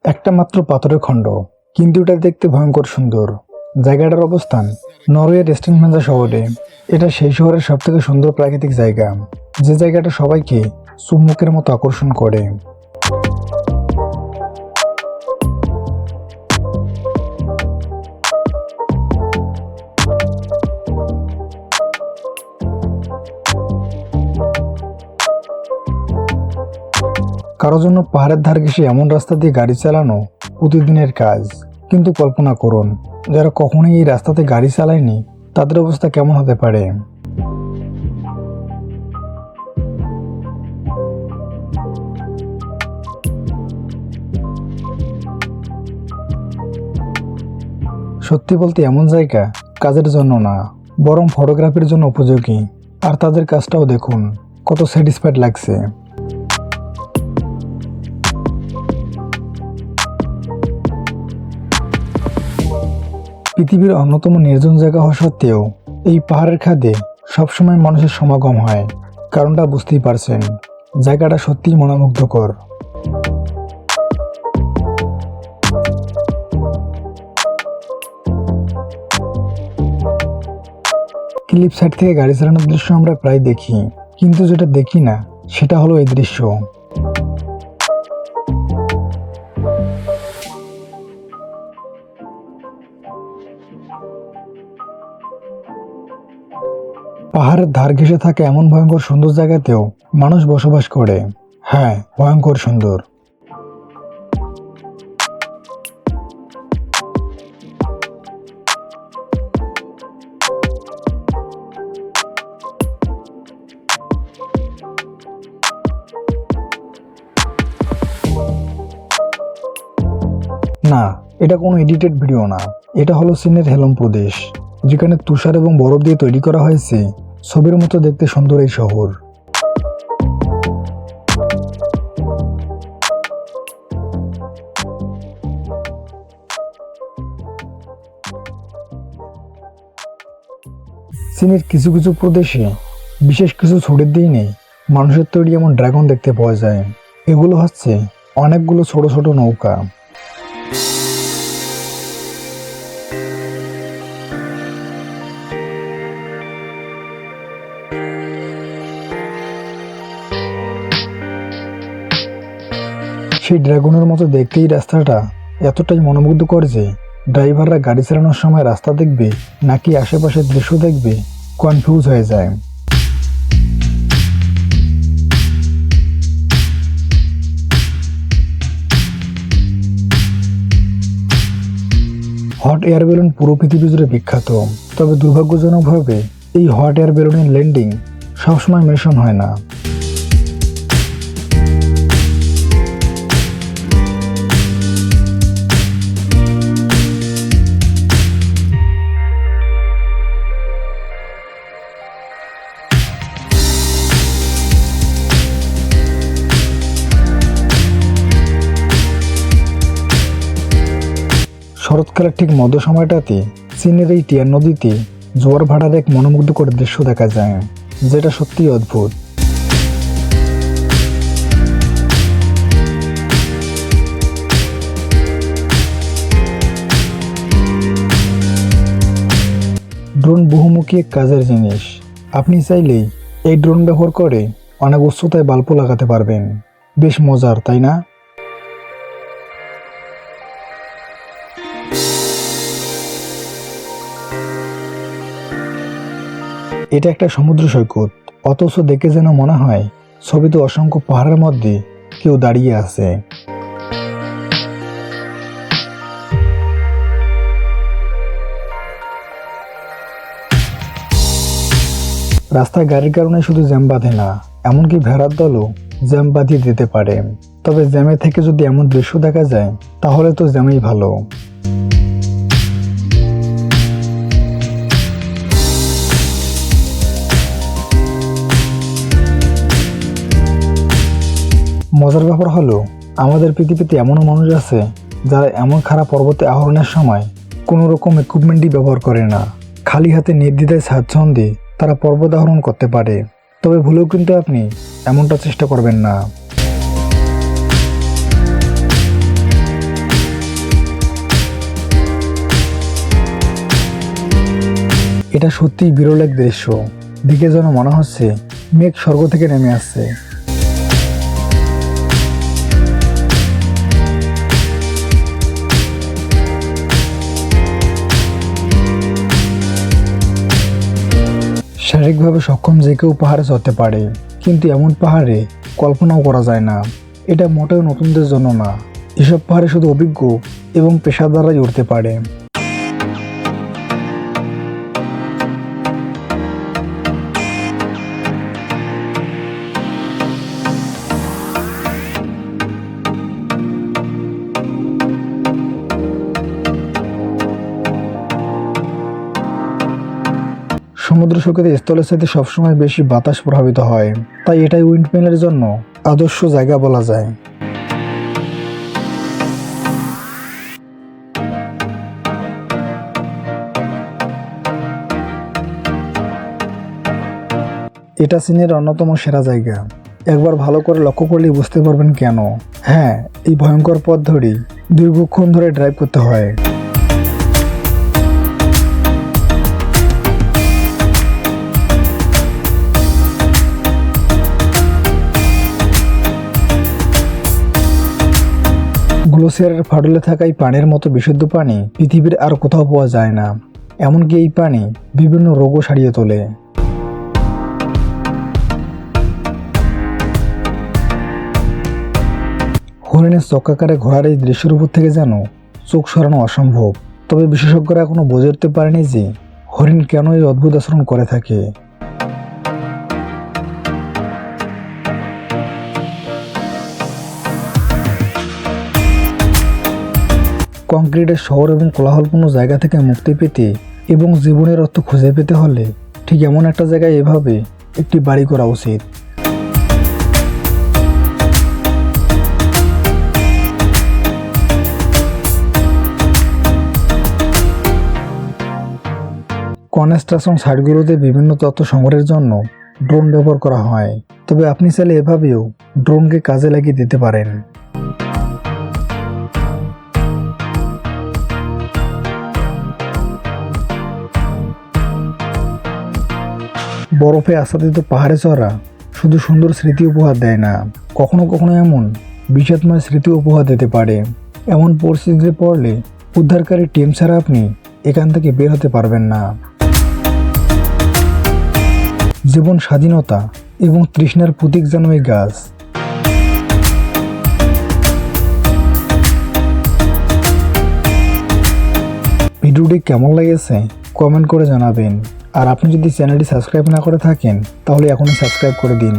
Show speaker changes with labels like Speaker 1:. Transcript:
Speaker 1: একটা মাত্র পাথরের খণ্ড, কিন্তু এটা দেখতে ভয়ঙ্কর সুন্দর। জায়গাটার অবস্থান নরওয়ের স্টেনভেঞ্জা শহরে। এটা সেই শহরের সবথেকে সুন্দর প্রাকৃতিক জায়গা, যে জায়গাটা সবাইকে চুম্বকের মতো আকর্ষণ করে। কারোর জন্য পাহাড়ের ধার ঘেঁষে এমন রাস্তা দিয়ে গাড়ি চালানো প্রতিদিনের কাজ, কিন্তু কল্পনা করুন, যারা কখনোই এই রাস্তাতে গাড়ি চালায়নি তাদের অবস্থা কেমন হতে পারে। সত্যি বলতে এমন জায়গা কাজের জন্য না, বরং ফটোগ্রাফির জন্য উপযোগী। আর তাদের কাজটাও দেখুন, কত স্যাটিসফাইড লাগছে। পৃথিবীর অন্যতম নির্জন জায়গা হওয়া সত্ত্বেও এই পাহাড়ের খাদে সবসময় মানুষের সমাগম হয়। কারণটা বুঝতেই পারছেন, জায়গাটা সত্যিই মনোমুগ্ধকর। ক্লিপ সাইড থেকে গাড়ি চালানোর দৃশ্য আমরা প্রায় দেখি, কিন্তু যেটা দেখি না সেটা হলো এই দৃশ্য। পাহাড়ের ধার ঘেঁষে থাকা এমন ভয়ঙ্কর সুন্দর জায়গাতেও মানুষ বসবাস করে। হ্যাঁ, ভয়ঙ্কর সুন্দর। না, এটা কোনো এডিটেড ভিডিও না। এটা হলো চীনের হেলম প্রদেশ, যেখানে তুষার এবং বরফ দিয়ে তৈরি করা হয়েছে ছবির মতো দেখতে সুন্দর এই শহর। চীনের কিছু কিছু প্রদেশে বিশেষ কিছু ছুটির দিনে মানুষের তৈরি এমন ড্রাগন দেখতে পাওয়া যায়। এগুলো হচ্ছে অনেকগুলো ছোট ছোট নৌকা। সেই ড্রাগনের মতো দেখতেই রাস্তাটা এতটাই মনোমুগ্ধকর যে ড্রাইভাররা গাড়ি চালানোর সময় রাস্তা দেখবে নাকি আশেপাশের দৃশ্য দেখবে কনফিউজ হয়ে যায়। হট এয়ার বেলুন পুরো পৃথিবী জুড়ে বিখ্যাত, তবে দুর্ভাগ্যজনকভাবে এই হট এয়ার বেলুনের ল্যান্ডিং সবসময় মেশন হয় না। শরৎকালের ঠিক মধ্য সময়টাতে চীনের এই টিয়ার নদীতে জোয়ার ভাটার এক মনোমুগ্ধকর দৃশ্য দেখা যায়, যেটা সত্যিই অদ্ভুত। ড্রোন বহুমুখী এক কাজের জিনিস। আপনি চাইলেই এই ড্রোন ব্যবহার করে অনেক উচ্চতায় বাল্ব লাগাতে পারবেন। বেশ মজার, তাই না? এটা একটা সমুদ্র সৈকত, অথচ দেখে যেন মনে হয় ছবিতে অসংখ্য পাহাড়ের মধ্যে কেউ দাঁড়িয়ে আছে। রাস্তায় গাড়ির কারণে শুধু জ্যাম বাঁধে না, এমনকি ভেড়ার দলও জ্যাম বাঁধিয়ে দিতে পারে। তবে জ্যামে থেকে যদি এমন দৃশ্য দেখা যায় তাহলে তো জ্যামেই ভালো। মজার ব্যাপার হলো, আমাদের পৃথিবীতে এমনও মানুষ আছে যারা এমন খারাপ পর্বতে আরোহণের সময় কোনো রকম ইকুইপমেন্টই ব্যবহার করে না। খালি হাতে নির্দ্বিধায় স্বাচ্ছন্দ্যে তারা পর্বত আরোহণ করতে পারে। তবে ভুলেও কিন্তু আপনি এমনটা চেষ্টা করবেন না। এটা সত্যিই বিরল এক দৃশ্য। দেখে যেন মনে হচ্ছে মেঘ স্বর্গ থেকে নেমে আসছে। শারীরিকভাবে সক্ষম যে কেউ পাহাড়ে চড়তে পারে, কিন্তু এমন পাহাড়ে কল্পনাও করা যায় না। এটা মোটেও নতুনদের জন্য না। এসব পাহাড়ে শুধু অভিজ্ঞ এবং পেশাদাররাই উঠতে পারে। সমুদ্র সৈকতের স্থলের সাথে সবসময় বেশি বাতাস প্রভাবিত হয়, তাই এটাই উইন্ডমিলের জন্য আদর্শ জায়গা বলা যায়। এটা চীনের অন্যতম সেরা জায়গা। একবার ভালো করে লক্ষ্য করলেই বুঝতে পারবেন কেন। হ্যাঁ, এই ভয়ঙ্কর পথ ধরেই দীর্ঘক্ষণ ধরে ড্রাইভ করতে হয়। গ্লেসিয়ারের ফাটলে থাকা এই পানির মতো বিশুদ্ধ পানি পৃথিবীর আর কোথাও পাওয়া যায় না। এমনকি এই পানি বিভিন্ন রোগও সারিয়ে তোলে। হরিণের চক্রাকারে ঘোড়ার এই দৃশ্যের উপর থেকে যেন চোখ সরানো অসম্ভব। তবে বিশেষজ্ঞরা এখনো বুঝে উঠতে পারেনি যে হরিণ কেন এই অদ্ভুত আচরণ করে থাকে। কংক্রিটের শহর এবং কোলাহলপূর্ণ জায়গা থেকে মুক্তি পেতে এবং জীবনের অর্থ খুঁজে পেতে হলে ঠিক এমন একটা জায়গায় এভাবে একটি বাড়ি করা উচিত। কনস্ট্রাকশন সাইটগুলোতে বিভিন্ন তথ্য সংগ্রহের জন্য ড্রোন ব্যবহার করা হয়। তবে আপনি চাইলে এভাবেও ড্রোনকে কাজে লাগিয়ে দিতে পারেন। বরফে আচ্ছাদিত পাহাড়ে চড়া শুধু সুন্দর স্মৃতি উপহার দেয় না, কখনো কখনো এমন বিষাদময় স্মৃতি উপহার দিতে পারে। এমন পরিস্থিতিতে পড়লে উদ্ধারকারী টিম ছাড়া আপনি এখান থেকে বের হতে পারবেন না। জীবন, স্বাধীনতা এবং তৃষ্ণার প্রতীক যেন এই গাছ। ভিডিওটি কেমন লেগেছে কমেন্ট করে জানাবেন। আর আপনি যদি চ্যানেলটি সাবস্ক্রাইব না করে থাকেন তাহলে এখনই সাবস্ক্রাইব করে দিন।